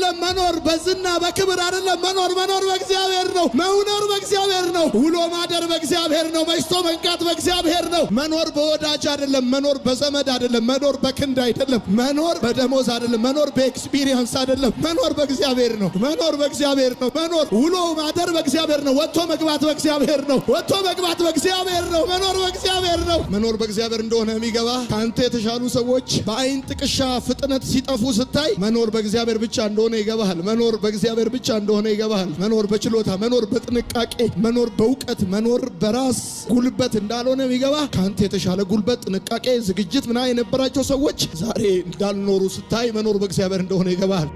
አይደለም መኖር በዝና በክብር አይደለም መኖር በእግዚአብሔር ነው መኖር በእግዚአብሔር ነው ውሎ ማደር በእግዚአብሔር ነው መሽቶ መንቃት በእግዚአብሔር ነው መኖር በወዳጅ አይደለም መኖር በዘመድ አይደለም መኖር በክንድ አይደለም መኖር በደሞዝ አይደለም መኖር በኤክስፒሪየንስ አይደለም መኖር በእግዚአብሔር ነው መኖር በእግዚአብሔር ነው መኖር ውሎ ማደር በእግዚአብሔር ነው ወጥቶ መግባት በእግዚአብሔር ነው ወጥቶ መግባት በእግዚአብሔር ነው መኖር በእግዚአብሔር ነው መኖር በእግዚአብሔር እንደሆነ የሚገባ ካንተ የተሻሉ ሰዎች በአይን ጥቅሻ ፍጥነት ሲጠፉ ስታይ መኖር በእግዚአብሔር ብቻ እንደሆነ ይገባሃል መኖር በእግዚአብሔር ብቻ እንደሆነ ይገባሃል መኖር በችሎታ መኖር በጥንቃቄ መኖር በእውቀት መኖር በራስ ጉልበት እንዳልሆነ የሚገባ ካንተ የተሻለ ጉልበት ጥንቃቄ ዝግጅት ምና የነበራቸው ሰዎች ዛሬ እንዳልኖሩ ስታይ መኖር በእግዚአብሔር እንደሆነ ይገባሃል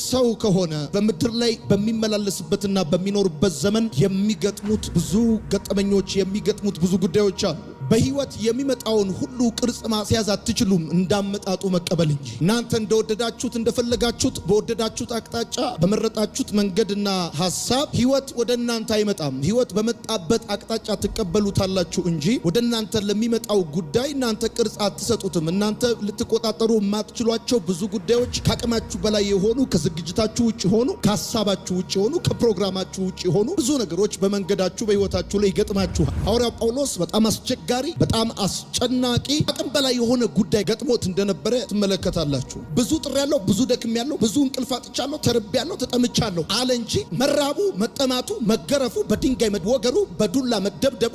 ሰው ከሆነ በምድር ላይ በሚመላለስበትና በሚኖርበት ዘመን የሚገጥሙት ብዙ ገጠመኞች የሚገጥሙት ብዙ ጉዳዮች አሉ በህይወት የሚመጣውን ሁሉ ቅርጽ ማስያዝ አትችሉም እንዳመጣጡ መቀበል እንጂ እናንተ እንደወደዳችሁት እንደፈለጋችሁት በወደዳችሁት አቅጣጫ በመረጣችሁት መንገድና ሐሳብ ህይወት ወደ እናንተ አይመጣም ህይወት በመጣበት አቅጣጫ ትቀበሉታላችሁ እንጂ ወደ እናንተ ለሚመጣው ጉዳይ እናንተ ቅርጽ አትሰጡትም እናንተ ልትቆጣጠሩ የማትችሏቸው ብዙ ጉዳዮች ከአቅማችሁ በላይ የሆኑ ከዝግጅታችሁ ውጪ ሆኑ ከሐሳባችሁ ውጪ ሆኑ ከፕሮግራማችሁ ውጪ ሆኑ ብዙ ነገሮች በመንገዳችሁ በህይወታችሁ ላይ ይገጥማችኋል ሐዋርያው ጳውሎስ በጣም አስቸጋሪ በጣም አስጨናቂ አቅም በላይ የሆነ ጉዳይ ገጥሞት እንደነበረ ትመለከታላችሁ ብዙ ጥሪ ያለው ብዙ ደክም ያለው ብዙ እንቅልፍ አጥቻለሁ ተርቤ ያለው ተጠምቻለሁ አለ እንጂ መራቡ መጠማቱ መገረፉ በድንጋይ መወገሩ በዱላ መደብደቡ